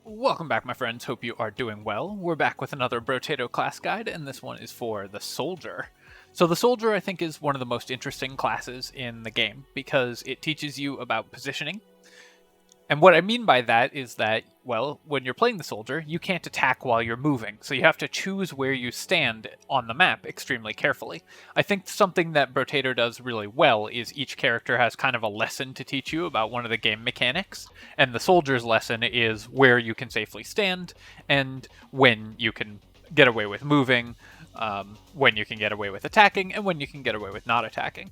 Welcome back, my friends. Hope you are doing well. We're back with another Brotato class guide, and this one is for the Soldier. So the Soldier, I think, is one of the most interesting classes in the game because it teaches you about positioning. And what I mean by that is that, well, when you're playing the Soldier, you can't attack while you're moving, so you have to choose where you stand on the map extremely carefully. I think something that Brotato does really well is each character has kind of a lesson to teach you about one of the game mechanics, and the Soldier's lesson is where you can safely stand, and when you can get away with moving, when you can get away with attacking, and when you can get away with not attacking.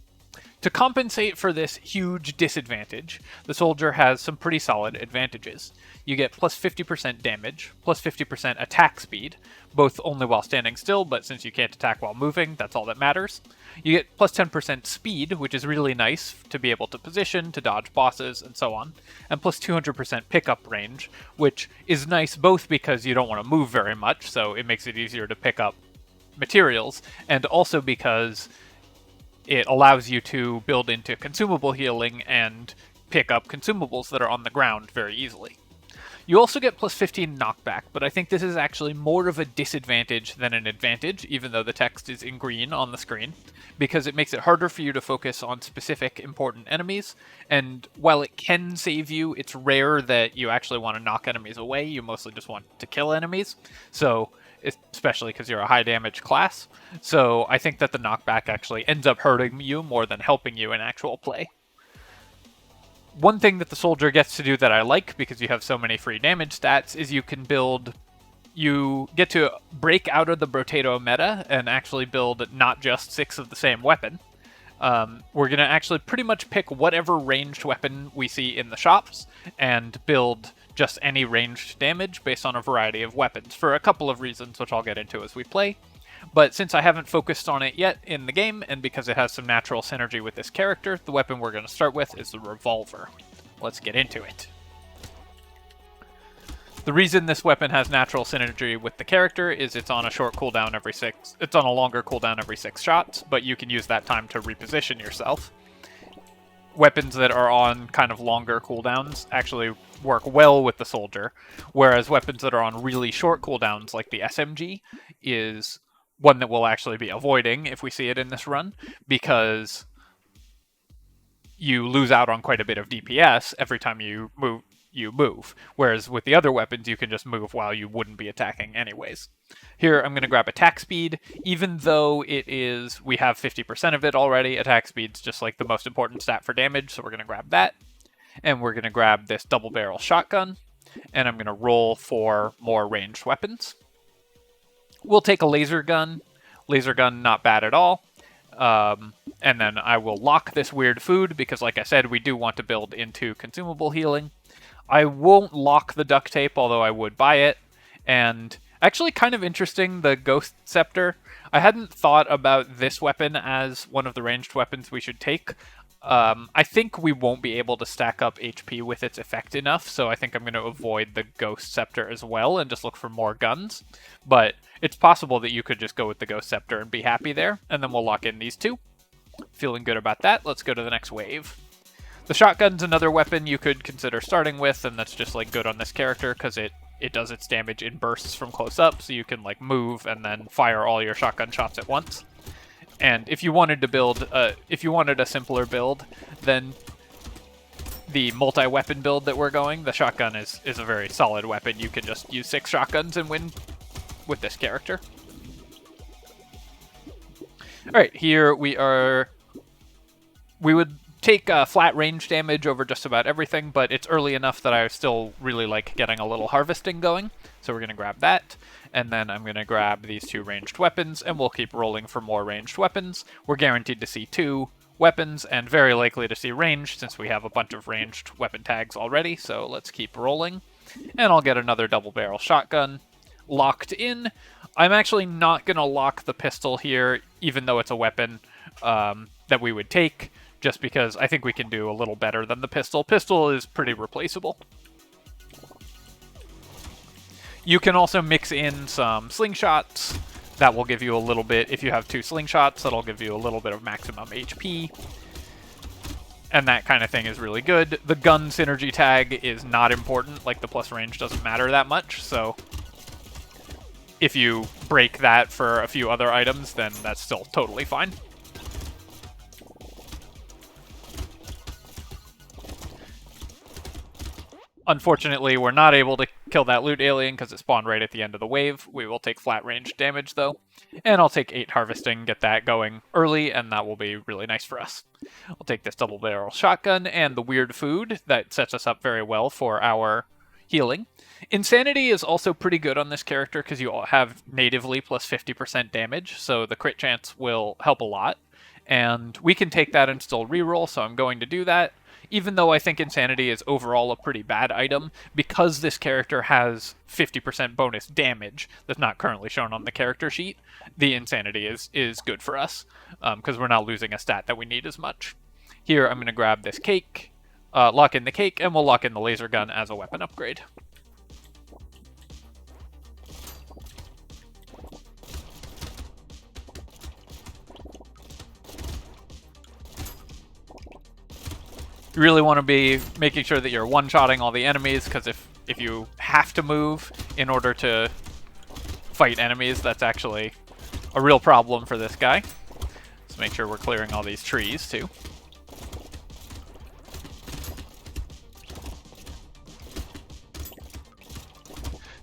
To compensate for this huge disadvantage, the Soldier has some pretty solid advantages. You get plus 50% damage, plus 50% attack speed, both only while standing still, but since you can't attack while moving, that's all that matters. You get plus 10% speed, which is really nice to be able to position, to dodge bosses, and so on, and plus 200% pickup range, which is nice both because you don't want to move very much, so it makes it easier to pick up materials, and also because it allows you to build into consumable healing and pick up consumables that are on the ground very easily. You also get plus 15 knockback, but I think this is actually more of a disadvantage than an advantage, even though the text is in green on the screen, because it makes it harder for you to focus on specific important enemies, and while it can save you, it's rare that you actually want to knock enemies away, you mostly just want to kill enemies, so especially because you're a high damage class. So I think that the knockback actually ends up hurting you more than helping you in actual play. One thing that the Soldier gets to do that I like, because you have so many free damage stats, is you get to break out of the Brotato meta and actually build not just 6 of the same weapon. We're going to actually pretty much pick whatever ranged weapon we see in the shops and build just any ranged damage based on a variety of weapons for a couple of reasons, which I'll get into as we play. But since I haven't focused on it yet in the game, and because it has some natural synergy with this character, the weapon we're going to start with is the revolver. Let's get into it. The reason this weapon has natural synergy with the character is it's on a short cooldown it's on a longer cooldown every 6 shots, but you can use that time to reposition yourself. Weapons that are on kind of longer cooldowns actually work well with the Soldier, whereas weapons that are on really short cooldowns, like the SMG, is one that we'll actually be avoiding if we see it in this run, because you lose out on quite a bit of DPS every time you move, whereas with the other weapons you can just move while you wouldn't be attacking anyways. Here I'm going to grab attack speed. Even though we have 50% of it already, attack speed's just like the most important stat for damage, so we're going to grab that. And we're going to grab this double barrel shotgun, and I'm going to roll for more ranged weapons. We'll take a laser gun. Laser gun, not bad at all. And then I will lock this weird food, because like I said, we do want to build into consumable healing. I won't lock the duct tape, although I would buy it. And actually kind of interesting, the Ghost Scepter. I hadn't thought about this weapon as one of the ranged weapons we should take. I think we won't be able to stack up HP with its effect enough, so I think I'm going to avoid the Ghost Scepter as well and just look for more guns. But it's possible that you could just go with the Ghost Scepter and be happy there, and then we'll lock in these two. Feeling good about that. Let's go to the next wave. The shotgun's another weapon you could consider starting with, and that's just like good on this character because it does its damage in bursts from close up, so you can like move and then fire all your shotgun shots at once. And if you wanted to if you wanted a simpler build, then the multi-weapon build that we're going, the shotgun is a very solid weapon. You can just use 6 shotguns and win with this character. Alright, here we would take flat range damage over just about everything, but it's early enough that I still really like getting a little harvesting going. So we're going to grab that, and then I'm going to grab these 2 ranged weapons, and we'll keep rolling for more ranged weapons. We're guaranteed to see 2 weapons, and very likely to see ranged, since we have a bunch of ranged weapon tags already, so let's keep rolling. And I'll get another double barrel shotgun locked in. I'm actually not going to lock the pistol here, even though it's a weapon that we would take, just because I think we can do a little better than the pistol. Pistol is pretty replaceable. You can also mix in some slingshots. That will give you a little bit, if you have 2 slingshots, that'll give you a little bit of maximum HP. and that kind of thing is really good. The gun synergy tag is not important, like the plus range doesn't matter that much, so if you break that for a few other items, then that's still totally fine. Unfortunately, we're not able to kill that loot alien because it spawned right at the end of the wave. We will take flat range damage though. And I'll take 8 harvesting, get that going early, and that will be really nice for us. I'll take this double barrel shotgun and the weird food. That sets us up very well for our healing. Insanity is also pretty good on this character because you have natively plus 50% damage, so the crit chance will help a lot. And we can take that and still reroll, so I'm going to do that. Even though I think Insanity is overall a pretty bad item, because this character has 50% bonus damage that's not currently shown on the character sheet, the Insanity is good for us, because we're not losing a stat that we need as much. Here, I'm going to grab this cake, lock in the cake, and we'll lock in the laser gun as a weapon upgrade. You really want to be making sure that you're one-shotting all the enemies, because if you have to move in order to fight enemies, that's actually a real problem for this guy. Let's make sure we're clearing all these trees, too.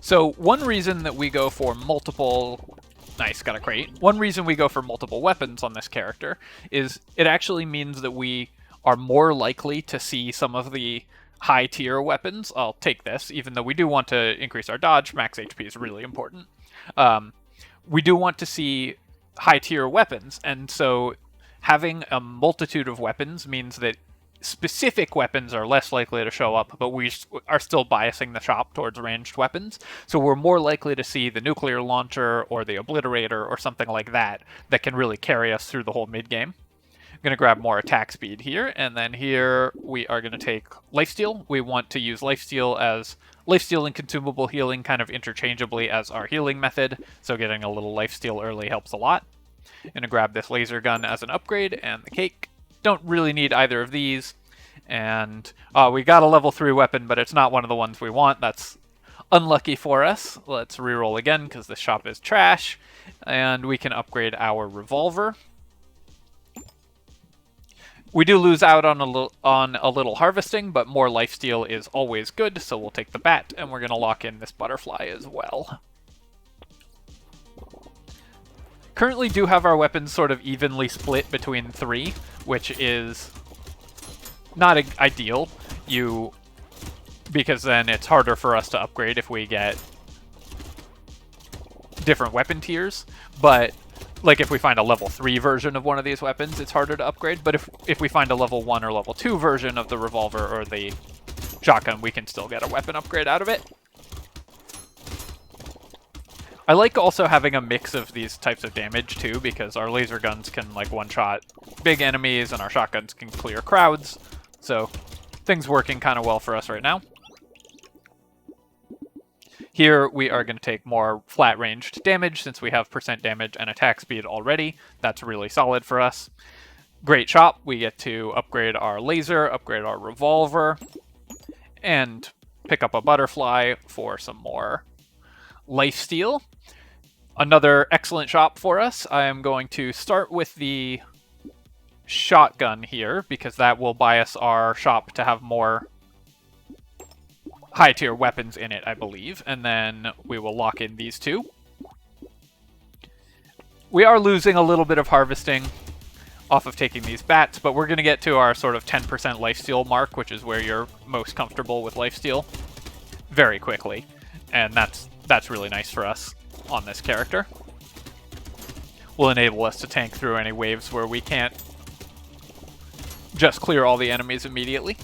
So one reason that we go for multiple... Nice, got a crate. One reason we go for multiple weapons on this character is it actually means that we are more likely to see some of the high tier weapons. I'll take this, even though we do want to increase our dodge. Max HP is really important. We do want to see high tier weapons, and so having a multitude of weapons means that specific weapons are less likely to show up, but we are still biasing the shop towards ranged weapons. So we're more likely to see the nuclear launcher or the obliterator or something like that that can really carry us through the whole mid game. I'm going to grab more attack speed here, and then here we are going to take lifesteal. We want to use lifesteal and consumable healing kind of interchangeably as our healing method, so getting a little lifesteal early helps a lot. I'm going to grab this laser gun as an upgrade, and the cake. Don't really need either of these, and we got a level 3 weapon, but it's not one of the ones we want. That's unlucky for us. Let's reroll again, because this shop is trash, and we can upgrade our revolver. We do lose out on a little harvesting, but more lifesteal is always good, so we'll take the bat, and we're going to lock in this butterfly as well. Currently do have our weapons sort of evenly split between 3, which is not ideal, because then it's harder for us to upgrade if we get different weapon tiers, but like if we find a level 3 version of one of these weapons, it's harder to upgrade, but if we find a level 1 or level 2 version of the revolver or the shotgun, we can still get a weapon upgrade out of it. I like also having a mix of these types of damage too, because our laser guns can like one-shot big enemies and our shotguns can clear crowds, so things working kind of well for us right now. Here we are going to take more flat ranged damage since we have percent damage and attack speed already. That's really solid for us. Great shop. We get to upgrade our laser, upgrade our revolver, and pick up a butterfly for some more lifesteal. Another excellent shop for us. I am going to start with the shotgun here because that will bias our shop to have more high tier weapons in it, I believe, and then we will lock in these two. We are losing a little bit of harvesting off of taking these bats, but we're going to get to our sort of 10% lifesteal mark, which is where you're most comfortable with lifesteal, very quickly, and that's really nice for us on this character. Will enable us to tank through any waves where we can't just clear all the enemies immediately.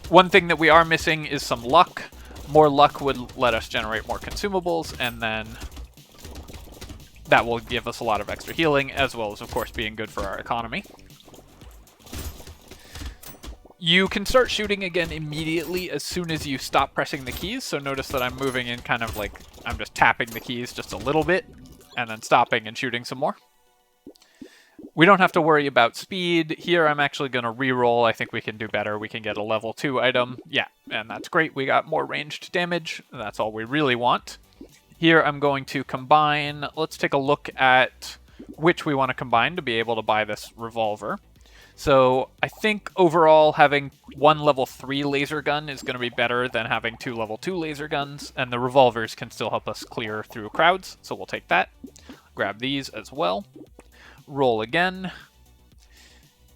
One thing that we are missing is some luck. More luck would let us generate more consumables, and then that will give us a lot of extra healing, as well as, of course, being good for our economy. You can start shooting again immediately as soon as you stop pressing the keys, so notice that I'm moving in kind of like I'm just tapping the keys just a little bit, and then stopping and shooting some more. We don't have to worry about speed. Here I'm actually going to reroll. I think we can do better. We can get a level 2 item. Yeah, and that's great. We got more ranged damage. That's all we really want. Here I'm going to combine. Let's take a look at which we want to combine to be able to buy this revolver. So I think overall having one level 3 laser gun is going to be better than having 2 level 2 laser guns, and the revolvers can still help us clear through crowds, so we'll take that. Grab these as well. Roll again.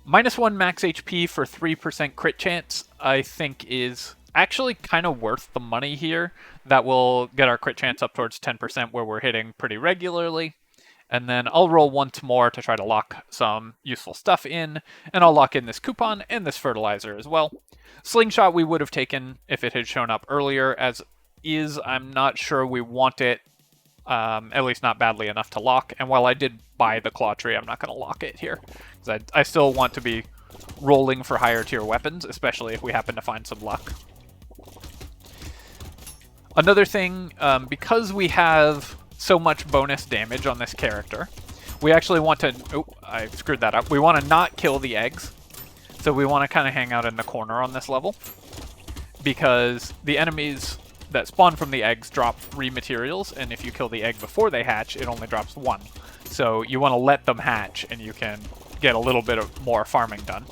-1 max HP for 3% crit chance, I think is actually kind of worth the money here. That will get our crit chance up towards 10% where we're hitting pretty regularly. And then I'll roll once more to try to lock some useful stuff in, and I'll lock in this coupon and this fertilizer as well. Slingshot we would have taken if it had shown up earlier. As is, I'm not sure we want it, at least not badly enough to lock. And while I did buy the claw tree, I'm not going to lock it here, because I still want to be rolling for higher tier weapons, especially if we happen to find some luck. Another thing, because we have so much bonus damage on this character, we actually want to... Oh, I screwed that up. We want to not kill the eggs. So we want to kind of hang out in the corner on this level, because the enemies that spawn from the eggs drop 3 materials, and if you kill the egg before they hatch, it only drops 1. So you want to let them hatch, and you can get a little bit of more farming done.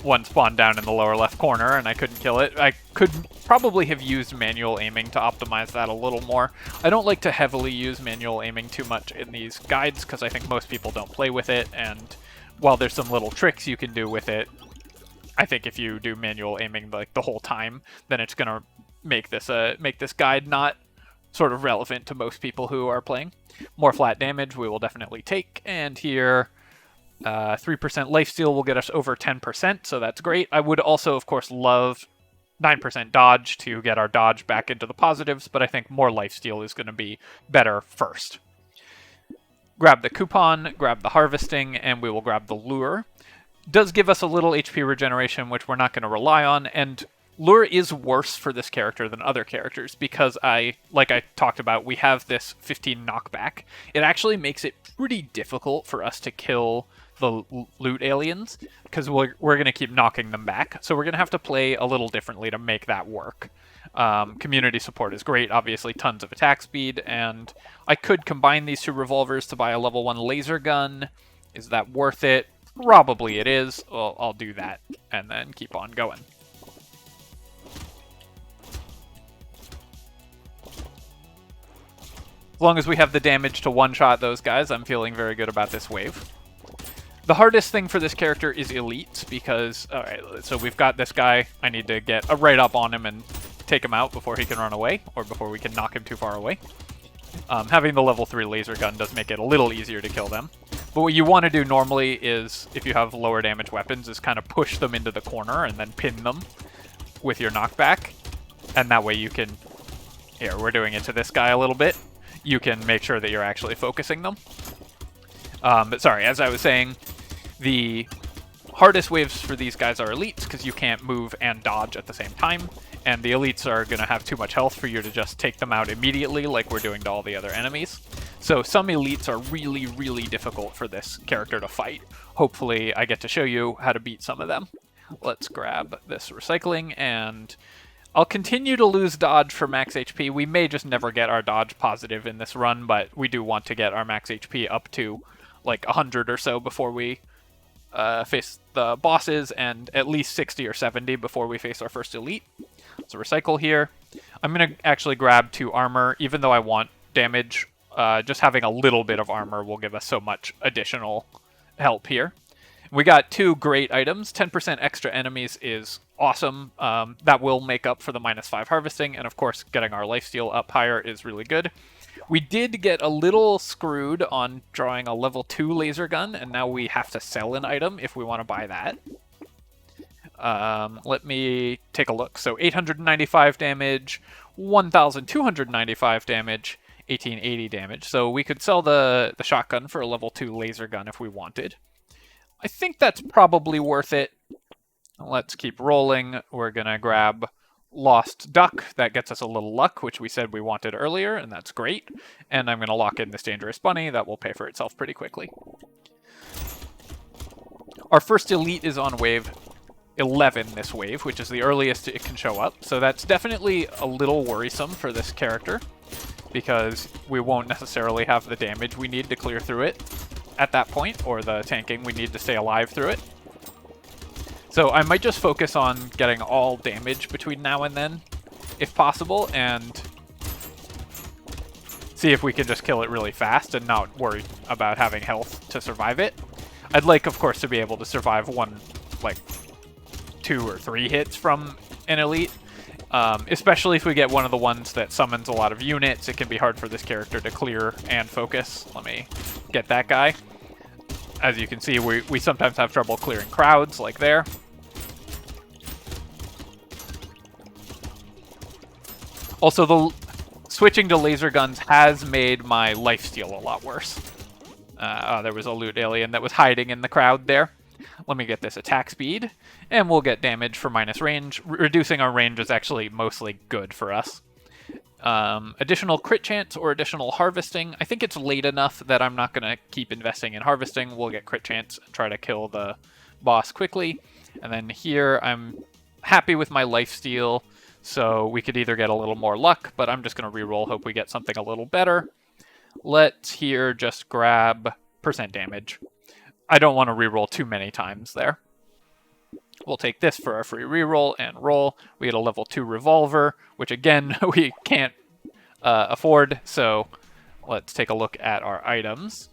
One spawned down in the lower left corner, and I couldn't kill it. I could probably have used manual aiming to optimize that a little more. I don't like to heavily use manual aiming too much in these guides, because I think most people don't play with it, and while there's some little tricks you can do with it, I think if you do manual aiming like the whole time, then it's going to make this guide not sort of relevant to most people who are playing. More flat damage we will definitely take, and here 3% lifesteal will get us over 10%, so that's great. I would also, of course, love 9% dodge to get our dodge back into the positives, but I think more lifesteal is going to be better first. Grab the coupon, grab the harvesting, and we will grab the lure. Does give us a little HP regeneration, which we're not going to rely on, and lure is worse for this character than other characters because like I talked about, we have this 15 knockback. It actually makes it pretty difficult for us to kill the loot aliens because we're going to keep knocking them back. So we're going to have to play a little differently to make that work. Community support is great, obviously tons of attack speed, and I could combine these 2 revolvers to buy a level 1 laser gun. Is that worth it? Probably it is. Well, I'll do that and then keep on going. As long as we have the damage to one-shot those guys, I'm feeling very good about this wave. The hardest thing for this character is elites because, alright, so we've got this guy. I need to get a right up on him and take him out before he can run away, or before we can knock him too far away. Having the level 3 laser gun does make it a little easier to kill them. But what you want to do normally is, if you have lower damage weapons, is kind of push them into the corner and then pin them with your knockback. And that way you can... Here, we're doing it to this guy a little bit. You can make sure that you're actually focusing them. But sorry, as I was saying, the hardest waves for these guys are elites, because you can't move and dodge at the same time. And the elites are going to have too much health for you to just take them out immediately like we're doing to all the other enemies. So some elites are really, really difficult for this character to fight. Hopefully I get to show you how to beat some of them. Let's grab this recycling, and I'll continue to lose dodge for max HP. We may just never get our dodge positive in this run, but we do want to get our max HP up to like 100 or so before we face the bosses, and at least 60 or 70 before we face our first elite. So recycle here. I'm going to actually grab 2 armor, even though I want damage. Just having a little bit of armor will give us so much additional help here. We got 2 great items. 10% extra enemies is awesome. That will make up for the -5 harvesting, and of course getting our lifesteal up higher is really good. We did get a little screwed on drawing a level 2 laser gun, and now we have to sell an item if we want to buy that. Let me take a look. So 895 damage, 1,295 damage, 1880 damage. So we could sell the shotgun for a level 2 laser gun if we wanted. I think that's probably worth it. Let's keep rolling. We're going to grab Lost Duck. That gets us a little luck, which we said we wanted earlier, and that's great. And I'm going to lock in this Dangerous Bunny. That will pay for itself pretty quickly. Our first elite is on wave 11 this wave, which is the earliest it can show up. So that's definitely a little worrisome for this character, because we won't necessarily have the damage we need to clear through it at that point, or the tanking we need to stay alive through it. So I might just focus on getting all damage between now and then, if possible, and see if we can just kill it really fast and not worry about having health to survive it. I'd like, of course, to be able to survive one, like, 2 or 3 hits from an elite. Especially if we get one of the ones that summons a lot of units, it can be hard for this character to clear and focus. Let me get that guy. As you can see, we sometimes have trouble clearing crowds, like there. Also, the switching to laser guns has made my lifesteal a lot worse. Oh, there was a loot alien that was hiding in the crowd there. Let me get this attack speed, and we'll get damage for minus range. Reducing our range is actually mostly good for us. Additional crit chance or additional harvesting. I think it's late enough that I'm not going to keep investing in harvesting. We'll get crit chance and try to kill the boss quickly. And then here, I'm happy with my lifesteal, so we could either get a little more luck, but I'm just going to reroll, hope we get something a little better. Let's here just grab percent damage. I don't want to reroll too many times there. We'll take this for our free reroll and roll. We get a level 2 revolver, which again, we can't afford, so let's take a look at our items.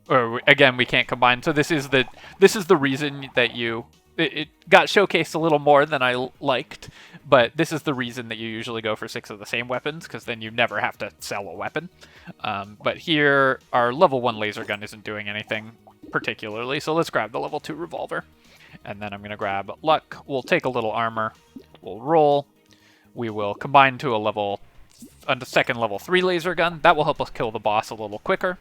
Or again, we can't combine. So this is the reason that it got showcased a little more than I liked, but this is the reason that you usually go for 6 of the same weapons, because then you never have to sell a weapon. But here, our level 1 laser gun isn't doing anything particularly, so let's grab the level 2 revolver. And then I'm going to grab luck. We'll take a little armor. We'll roll. We will combine to a second level 3 laser gun. That will help us kill the boss a little quicker.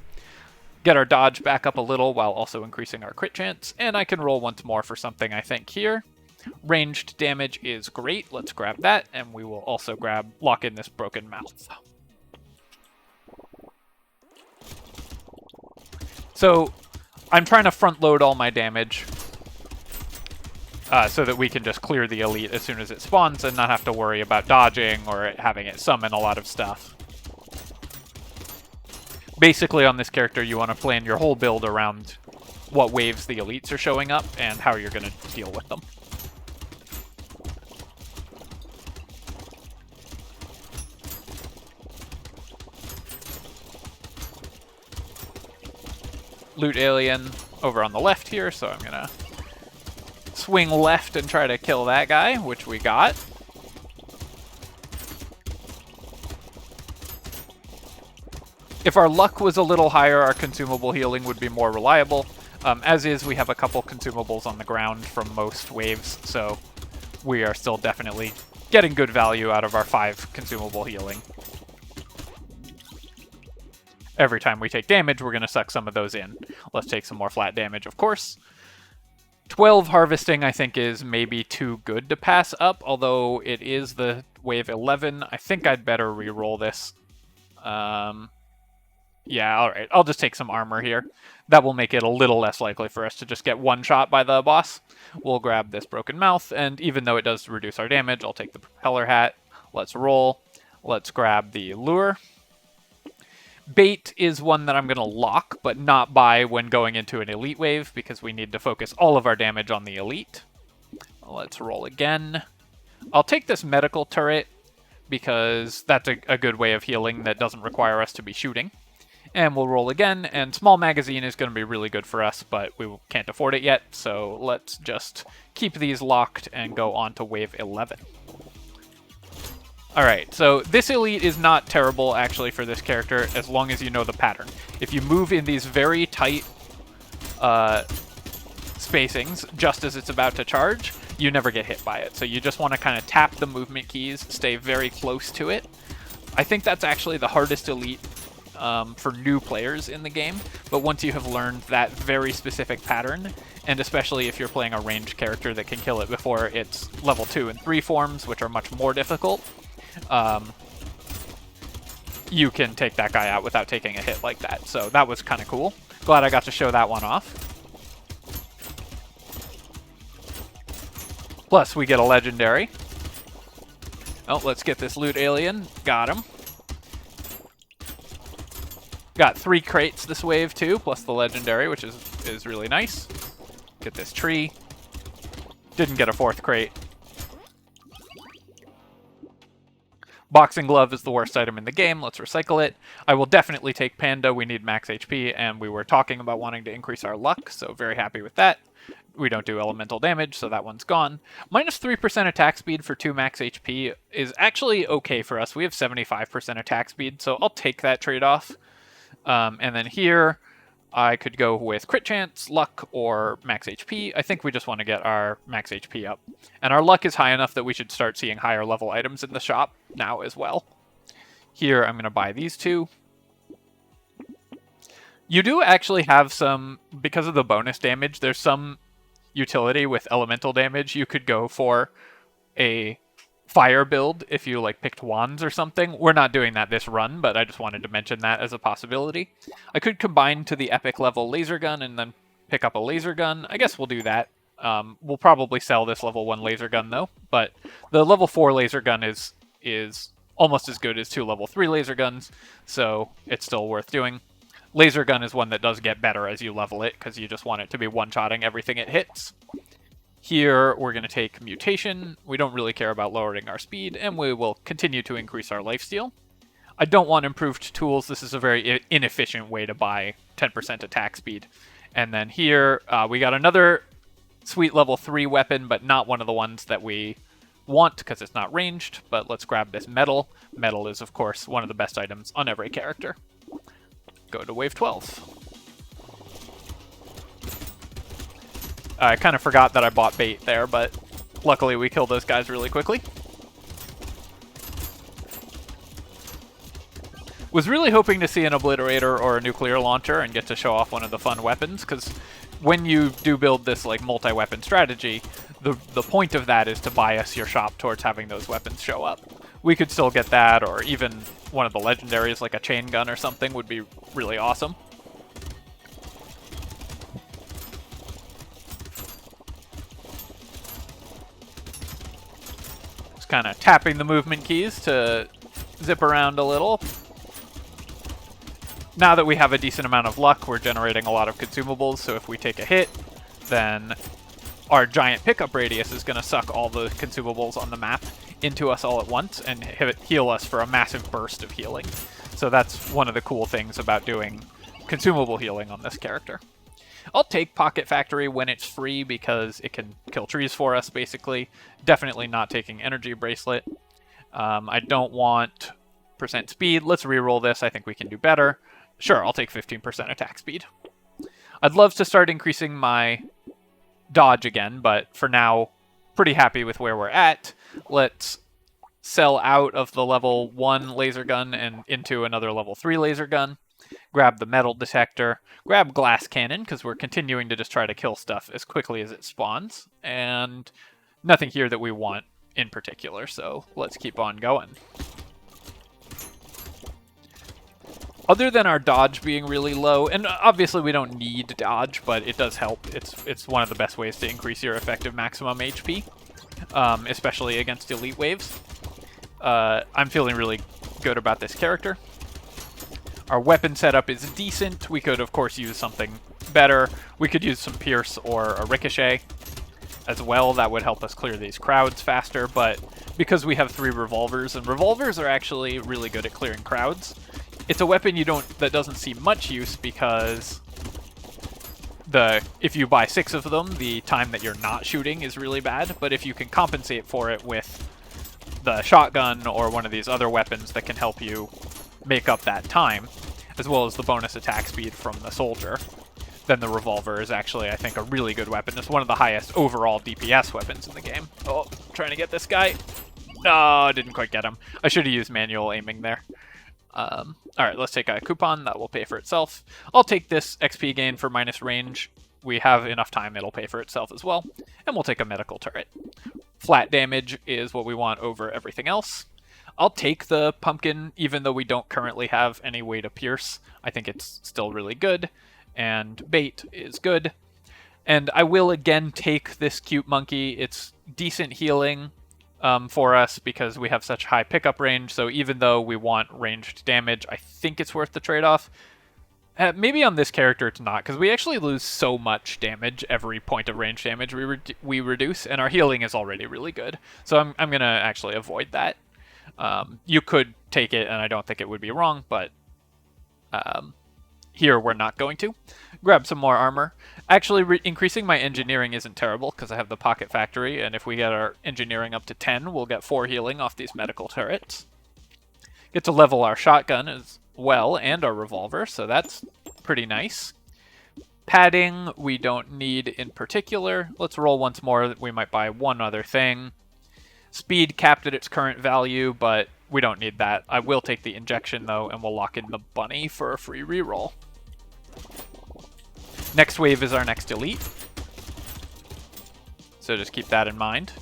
Get our dodge back up a little while also increasing our crit chance. And I can roll once more for something, I think, here. Ranged damage is great. Let's grab that, and we will also lock in this broken mouth. So I'm trying to front load all my damage so that we can just clear the elite as soon as it spawns and not have to worry about dodging or having it summon a lot of stuff. Basically, on this character, you want to plan your whole build around what waves the elites are showing up and how you're going to deal with them. Loot alien over on the left here, so I'm going to swing left and try to kill that guy, which we got. If our luck was a little higher, our consumable healing would be more reliable. As is, we have a couple consumables on the ground from most waves, so we are still definitely getting good value out of our 5 consumable healing. Every time we take damage, we're going to suck some of those in. Let's take some more flat damage, of course. 12 harvesting, I think, is maybe too good to pass up, although it is the wave 11. I think I'd better re-roll this. Yeah, alright. I'll just take some armor here. That will make it a little less likely for us to just get one shot by the boss. We'll grab this broken mouth, and even though it does reduce our damage, I'll take the propeller hat. Let's roll. Let's grab the lure. Bait is one that I'm going to lock, but not buy when going into an elite wave, because we need to focus all of our damage on the elite. Let's roll again. I'll take this medical turret, because that's a good way of healing that doesn't require us to be shooting. And we'll roll again, and small magazine is going to be really good for us, but we can't afford it yet, so let's just keep these locked and go on to wave 11. Alright, so this elite is not terrible, actually, for this character, as long as you know the pattern. If you move in these very tight spacings, just as it's about to charge, you never get hit by it. So you just want to kind of tap the movement keys, stay very close to it. I think that's actually the hardest elite for new players in the game, but once you have learned that very specific pattern, and especially if you're playing a ranged character that can kill it before its level 2 and 3 forms, which are much more difficult, you can take that guy out without taking a hit like that. So that was kind of cool. Glad I got to show that one off. Plus, we get a legendary. Oh, let's get this loot alien. Got him. Got 3 crates this wave too, plus the legendary, which is really nice. Get this tree. Didn't get a 4th crate. Boxing glove is the worst item in the game. Let's recycle it. I will definitely take Panda. We need max HP, and we were talking about wanting to increase our luck, so very happy with that. We don't do elemental damage, so that one's gone. Minus 3% attack speed for 2 max HP is actually okay for us. We have 75% attack speed, so I'll take that trade-off. And then here, I could go with crit chance, luck, or max HP. I think we just want to get our max HP up. And our luck is high enough that we should start seeing higher level items in the shop now as well. Here, I'm going to buy these 2. You do actually have some, because of the bonus damage, there's some utility with elemental damage. You could go for a fire build if you like picked wands or something. We're not doing that this run, but I just wanted to mention that as a possibility. I could combine to the epic level laser gun and then pick up a laser gun. I guess we'll do that. We'll probably sell this level 1 laser gun though, but the level 4 laser gun is almost as good as 2 level 3 laser guns, so it's still worth doing. Laser gun is one that does get better as you level it, because you just want it to be one-shotting everything it hits. Here, we're going to take mutation. We don't really care about lowering our speed, and we will continue to increase our lifesteal. I don't want improved tools. This is a very inefficient way to buy 10% attack speed. And then here, we got another sweet level 3 weapon, but not one of the ones that we want, because it's not ranged. But let's grab this metal. Metal is, of course, one of the best items on every character. Go to wave 12. I kind of forgot that I bought bait there, but luckily we killed those guys really quickly. Was really hoping to see an obliterator or a nuclear launcher and get to show off one of the fun weapons, because when you do build this like multi-weapon strategy, the point of that is to bias your shop towards having those weapons show up. We could still get that, or even one of the legendaries like a chain gun or something would be really awesome. Just kind of tapping the movement keys to zip around a little. Now that we have a decent amount of luck, we're generating a lot of consumables, so if we take a hit, then our giant pickup radius is going to suck all the consumables on the map into us all at once and heal us for a massive burst of healing. So that's one of the cool things about doing consumable healing on this character. I'll take Pocket Factory when it's free because it can kill trees for us, basically. Definitely not taking Energy Bracelet. I don't want % speed. Let's reroll this. I think we can do better. Sure, I'll take 15% attack speed. I'd love to start increasing my dodge again, but for now, pretty happy with where we're at. Let's sell out of the level 1 laser gun and into another level 3 laser gun. Grab the metal detector. Grab glass cannon, because we're continuing to just try to kill stuff as quickly as it spawns. And nothing here that we want in particular, so let's keep on going. Other than our dodge being really low, and obviously we don't need dodge, but it does help. It's one of the best ways to increase your effective maximum HP, especially against elite waves. I'm feeling really good about this character. Our weapon setup is decent. We could, of course, use something better. We could use some Pierce or a Ricochet as well. That would help us clear these crowds faster, but because we have 3 revolvers, and revolvers are actually really good at clearing crowds, it's a weapon that doesn't see much use because if you buy 6 of them, the time that you're not shooting is really bad. But if you can compensate for it with the shotgun or one of these other weapons that can help you make up that time, as well as the bonus attack speed from the soldier, then the revolver is actually, I think, a really good weapon. It's one of the highest overall DPS weapons in the game. Oh, trying to get this guy. No, didn't quite get him. I should have used manual aiming there. Alright, let's take a coupon. That will pay for itself. I'll take this XP gain for minus range. We have enough time, it'll pay for itself as well. And we'll take a medical turret. Flat damage is what we want over everything else. I'll take the pumpkin, even though we don't currently have any way to pierce. I think it's still really good. And bait is good. And I will again take this cute monkey. It's decent healing for us because we have such high pickup range. So even though we want ranged damage, I think it's worth the trade-off. Maybe on this character it's not, because we actually lose so much damage every point of range damage we reduce, and our healing is already really good. So I'm going to actually avoid that. You could take it, and I don't think it would be wrong, but here we're not going to. Grab some more armor. Actually, increasing my engineering isn't terrible, because I have the Pocket Factory, and if we get our engineering up to 10, we'll get 4 healing off these medical turrets. Get to level our shotgun as well, and our revolver, so that's pretty nice. Padding, we don't need in particular. Let's roll once more. We might buy one other thing. Speed capped at its current value, but we don't need that. I will take the injection, though, and we'll lock in the bunny for a free reroll. Next wave is our next elite, so just keep that in mind.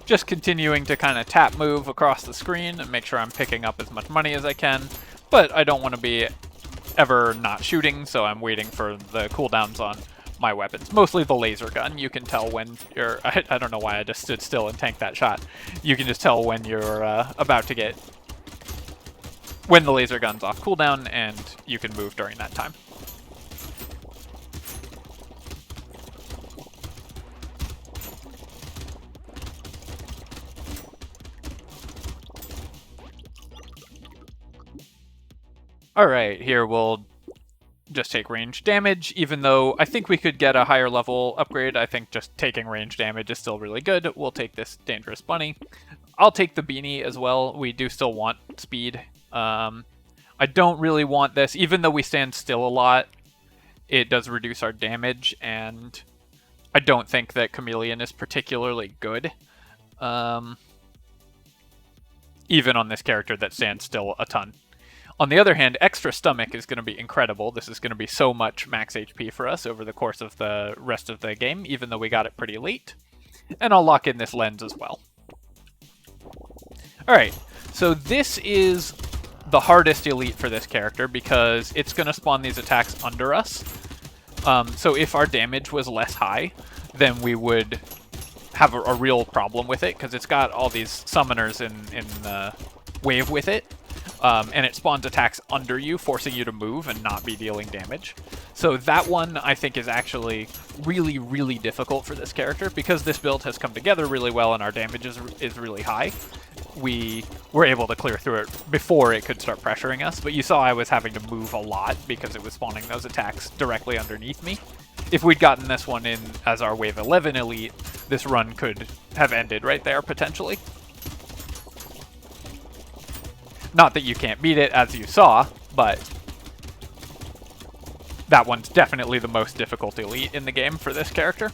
Just continuing to kind of tap move across the screen and make sure I'm picking up as much money as I can, but I don't want to be ever not shooting, so I'm waiting for the cooldowns on my weapons. Mostly the laser gun. You can tell when you're... I don't know why I just stood still and tanked that shot. You can just tell when you're about to get... when the laser gun's off cooldown, and you can move during that time. Alright, here we'll just take range damage, even though I think we could get a higher level upgrade. I think just taking range damage is still really good. We'll take this dangerous bunny. I'll take the beanie as well. We do still want speed. I don't really want this, even though we stand still a lot. It does reduce our damage, and I don't think that Chameleon is particularly good. Even on this character that stands still a ton. On the other hand, extra stomach is going to be incredible. This is going to be so much max HP for us over the course of the rest of the game, even though we got it pretty late. And I'll lock in this lens as well. Alright, so this is the hardest elite for this character because it's going to spawn these attacks under us. So if our damage was less high, then we would have a real problem with it, because it's got all these summoners in the wave with it. And it spawns attacks under you, forcing you to move and not be dealing damage. So that one, I think, is actually really, really difficult for this character, because this build has come together really well and our damage is really high. We were able to clear through it before it could start pressuring us, but you saw I was having to move a lot because it was spawning those attacks directly underneath me. If we'd gotten this one in as our Wave 11 elite, this run could have ended right there, potentially. Not that you can't beat it, as you saw, but that one's definitely the most difficult elite in the game for this character.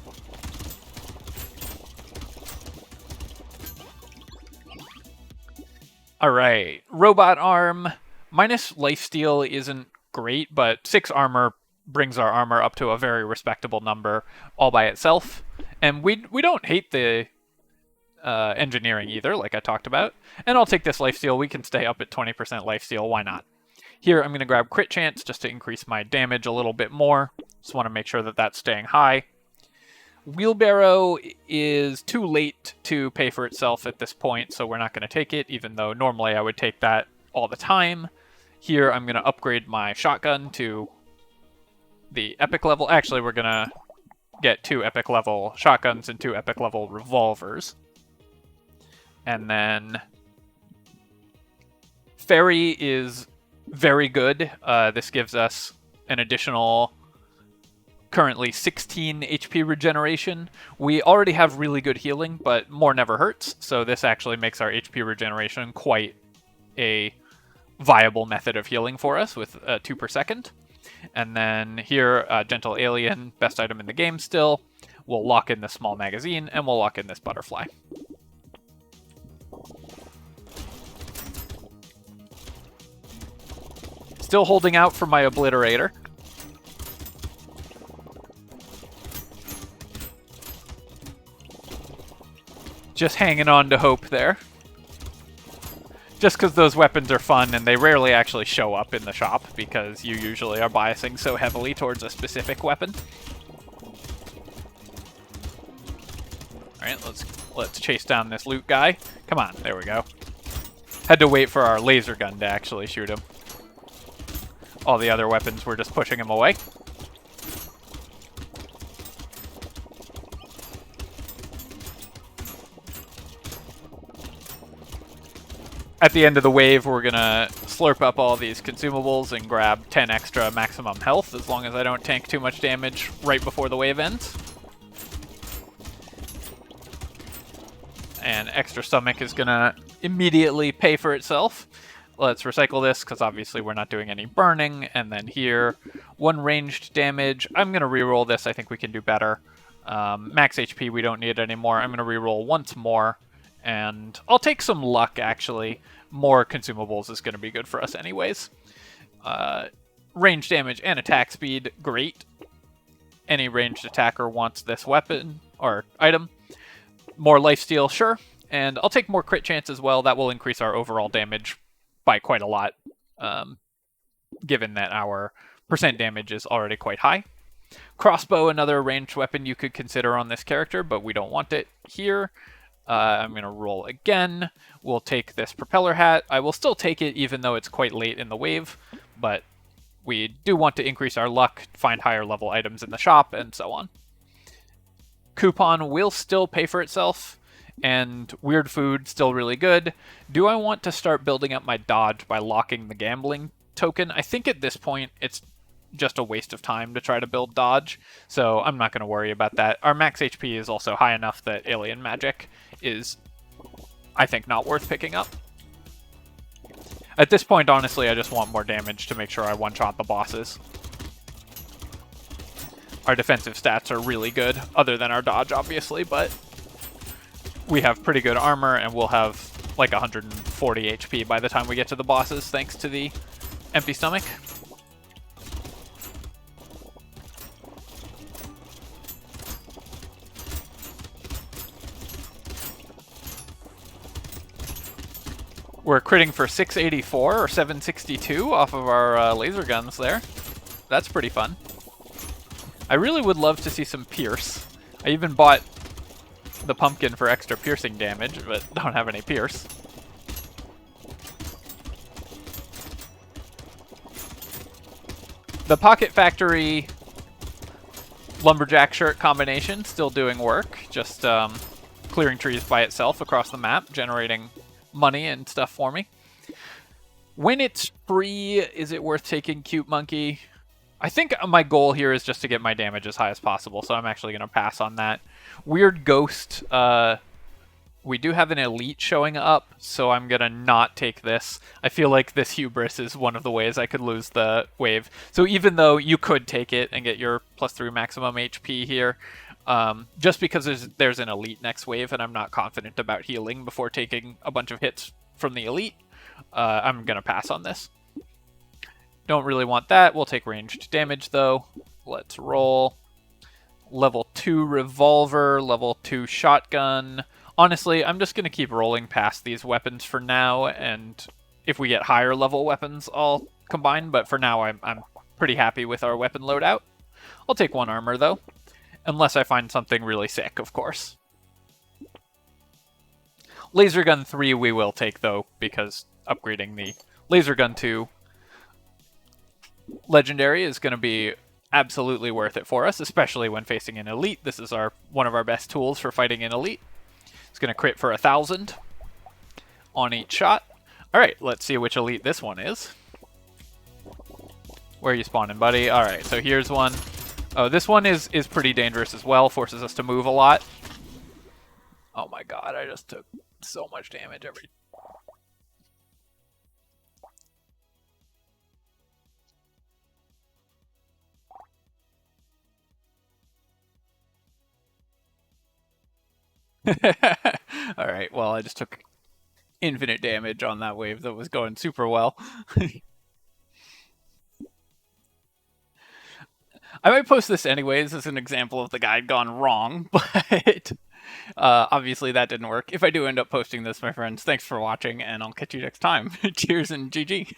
Alright, robot arm. Minus lifesteal isn't great, but 6 armor brings our armor up to a very respectable number all by itself. And we don't hate the engineering either, like I talked about. And I'll take this lifesteal. We can stay up at 20% lifesteal, why not? Here I'm going to grab crit chance just to increase my damage a little bit more. Just want to make sure that that's staying high. Wheelbarrow is too late to pay for itself at this point, so we're not going to take it, even though normally I would take that all the time. Here I'm going to upgrade my shotgun to the epic level. Actually, we're going to get 2 epic level shotguns and 2 epic level revolvers. And then Fairy is very good. This gives us an additional currently 16 HP regeneration. We already have really good healing, but more never hurts, so this actually makes our HP regeneration quite a viable method of healing for us with 2 per second. And then here, Gentle Alien, best item in the game still. We'll lock in this small magazine, and we'll lock in this butterfly. Still holding out for my Obliterator. Just hanging on to hope there. Just because those weapons are fun and they rarely actually show up in the shop because you usually are biasing so heavily towards a specific weapon. Alright, let's chase down this loot guy. Come on, there we go. Had to wait for our laser gun to actually shoot him. All the other weapons were just pushing him away. At the end of the wave, we're gonna slurp up all these consumables and grab 10 extra maximum health, as long as I don't tank too much damage right before the wave ends. And extra stomach is gonna immediately pay for itself. Let's recycle this, because obviously we're not doing any burning. And then here, 1 ranged damage. I'm gonna reroll this, I think we can do better. Max HP, we don't need anymore. I'm gonna reroll once more. And I'll take some luck, actually. More consumables is going to be good for us anyways. Range damage and attack speed, great. Any ranged attacker wants this weapon or item. More lifesteal, sure. And I'll take more crit chance as well. That will increase our overall damage by quite a lot, given that our percent damage is already quite high. Crossbow, another ranged weapon you could consider on this character, but we don't want it here. I'm going to roll again. We'll take this propeller hat. I will still take it even though it's quite late in the wave, but we do want to increase our luck, find higher level items in the shop, and so on. Coupon will still pay for itself, and weird food still really good. Do I want to start building up my dodge by locking the gambling token? I think at this point it's just a waste of time to try to build dodge, so I'm not going to worry about that. Our max HP is also high enough that alien magic is, I think, not worth picking up. At this point, honestly, I just want more damage to make sure I one-shot the bosses. Our defensive stats are really good, other than our dodge, obviously, but we have pretty good armor, and we'll have like 140 HP by the time we get to the bosses, thanks to the empty stomach. We're critting for 684 or 762 off of our laser guns there. That's pretty fun. I really would love to see some pierce. I even bought the pumpkin for extra piercing damage, but don't have any pierce. The Pocket Factory Lumberjack shirt combination still doing work. Just clearing trees by itself across the map, generating money and stuff for me. When it's free, is it worth taking Cute Monkey? I think my goal here is just to get my damage as high as possible, so I'm actually going to pass on that. Weird Ghost, we do have an elite showing up, so I'm going to not take this. I feel like this hubris is one of the ways I could lose the wave. So even though you could take it and get your +3 maximum HP here, just because there's an elite next wave and I'm not confident about healing before taking a bunch of hits from the elite, I'm going to pass on this. Don't really want that. We'll take ranged damage though. Let's roll. Level 2 revolver, level 2 shotgun. Honestly, I'm just going to keep rolling past these weapons for now, and if we get higher level weapons, I'll combine, but for now I'm pretty happy with our weapon loadout. I'll take 1 armor though. Unless I find something really sick, of course. Laser Gun 3 we will take, though, because upgrading the Laser Gun 2 Legendary is going to be absolutely worth it for us, especially when facing an Elite. This is one of our best tools for fighting an Elite. It's going to crit for 1,000 on each shot. Alright, let's see which Elite this one is. Where are you spawning, buddy? Alright, so here's one. Oh, this one is pretty dangerous as well. Forces us to move a lot. Oh my god, I just took so much damage every... Alright, well, I just took infinite damage on that wave that was going super well. I might post this anyways as an example of the guide gone wrong, but obviously that didn't work. If I do end up posting this, my friends, thanks for watching, and I'll catch you next time. Cheers and GG.